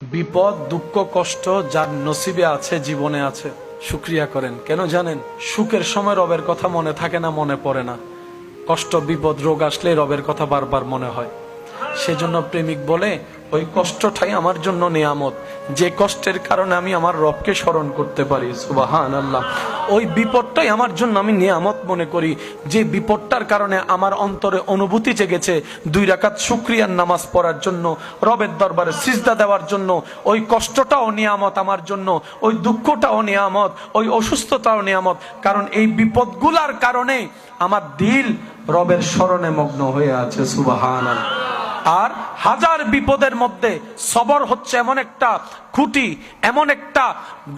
বিপদ দুঃখ কষ্ট যার নসিবে আছে জীবনে আছে শুকরিয়া করেন। কেন জানেন? সুখের সময় রবের কথা মনে থাকে না, মনে পড়ে না। কষ্ট বিপদ রোগ আসলে রবের কথা বারবার মনে হয়। সেজন্য প্রেমিক বলে ওই কষ্টটাই আমার জন্য নিয়ামত, যে কষ্টের কারণে আমি আমার রবকে স্মরণ করতে পারি। সুবহানাল্লাহ। ওই বিপদটাই আমার জন্য আমি নিয়ামত মনে করি, যে বিপদটার কারণে আমার অন্তরে অনুভূতি জেগেছে 2 রাকাত শুকরিয়ার নামাজ পড়ার জন্য, রবের দরবারে সিজদা দেওয়ার জন্য। ওই কষ্টটাও নিয়ামত আমার জন্য, ওই দুঃখটাও নিয়ামত, ওই অসুস্থতাও নিয়ামত। কারণ এই বিপদগুলার কারণে আমার দিল রবের স্মরণে মগ্ন হয়ে আছে। সুবহানাল্লাহ। আর হাজার বিপদের মধ্যে সবর হচ্ছে এমন একটা খুঁটি, এমন একটা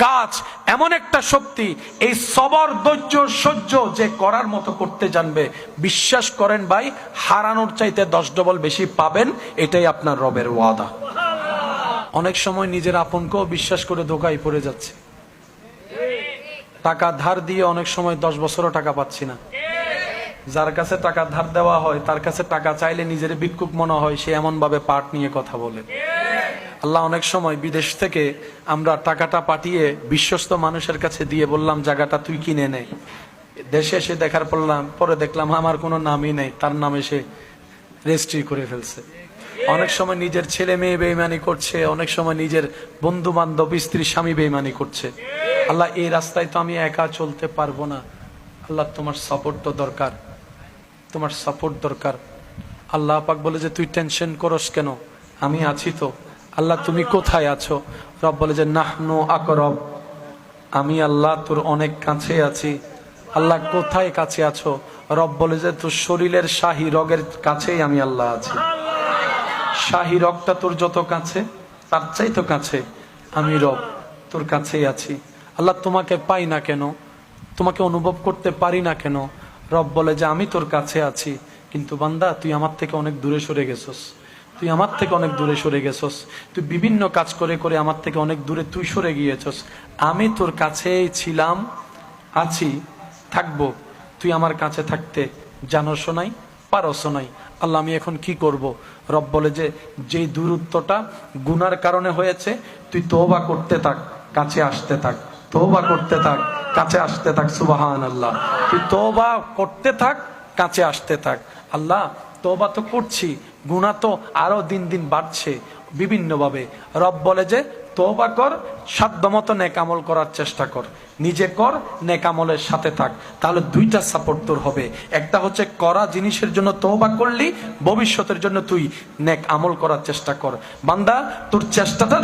গাছ, এমন একটা শক্তি। এই সবর ধৈর্য সহ্য যে করার মতো করতে জানবে, বিশ্বাস করেন ভাই, হারানোর চাইতে 10 ডবল বেশি পাবেন। এটাই আপনার রবের ওয়াদা। অনেক সময় নিজের আপনকেও বিশ্বাস করে ধোঁকায় পড়ে যাচ্ছে। টাকা ধার দিয়ে অনেক সময় 10 বছরও টাকা পাচ্ছি না। যার কাছে টাকা ধার দেওয়া হয় তার কাছে টাকা চাইলে নিজের ভিক্ষুক মনে হয়, সে এমন ভাবে পাট নিয়ে কথা বলে। আল্লাহ অনেক সময় বিদেশ থেকে আমরা টাকাটা পাঠিয়ে বিশ্বস্ত মানুষের কাছে দিয়ে বললাম জায়গাটা তুই কিনে নে। দেশে এসে পরে দেখলাম আমার কোনো নামই নেই, তার নামে সে রেজিস্ট্রি করে ফেলছে। অনেক সময় নিজের ছেলে মেয়ে বেঈমানি করছে, অনেক সময় নিজের বন্ধু বান্ধব স্ত্রী স্বামী বেঈমানি করছে। আল্লাহ এই রাস্তায় তো আমি একা চলতে পারবো না। আল্লাহ তোমার সাপোর্ট তো দরকার, তোমার সাপোর্ট দরকার। আল্লাহ পাক বলে যে তুই টেনশন করস কেন, আমি আছি তো। আল্লাহ তুমি কোথায় আছো? রব বলে যে নাহনু আকরব, আমি আল্লাহ তোর অনেক কাছে আছি। আল্লাহ কোথায় কাছে আছো? রব বলে যে তোর শরীরের শাহী রগের কাছেই আমি আল্লাহ আছি। শাহী রগটা তোর যত কাছে, তার চাই তো কাছে আমি রব তোর কাছেই আছি। আল্লাহ তোমাকে পাই না কেন, তোমাকে অনুভব করতে পারি না কেন? রব বলে যে আমি তোর কাছে আছি, কিন্তু বান্দা তুই আমার থেকে অনেক দূরে সরে গেছস, তুই আমার থেকে অনেক দূরে সরে গেছস, তুই বিভিন্ন কাজ করে করে আমার থেকে অনেক দূরে তুই সরে গিয়েছস। আমি তোর কাছেই ছিলাম, আছি, থাকবো। তুই আমার কাছে থাকতে জানোস নাই, পারস নাই। আল্লাহ আমি এখন কি করব? রব বলে যে যেই দূরত্বটা গুনার কারণে হয়েছে, তুই তওবা করতে থাক, কাছে আসতে থাক, তওবা করতে থাক, কাছে আসতে থাক। সুবহানাল্লাহ। তুই তওবা করতে থাক, কাছে আসতে থাক। আল্লাহ তওবা তো করছি, গুনাহ তো আরো দিন দিন বাড়ছে বিভিন্ন ভাবে। রব বলে যে তওবা কর, সাধ্যমতো নেক আমল করার চেষ্টা কর, নিজে কর, নেক আমলের সাথে থাক। তাহলে 2টা সাপোর্ট তোর হবে। একটা হচ্ছে করা জিনিসের জন্য তওবা করলি, ভবিষ্যতের জন্য তুই নেক আমল করার চেষ্টা কর। বান্দা তোর চেষ্টাটা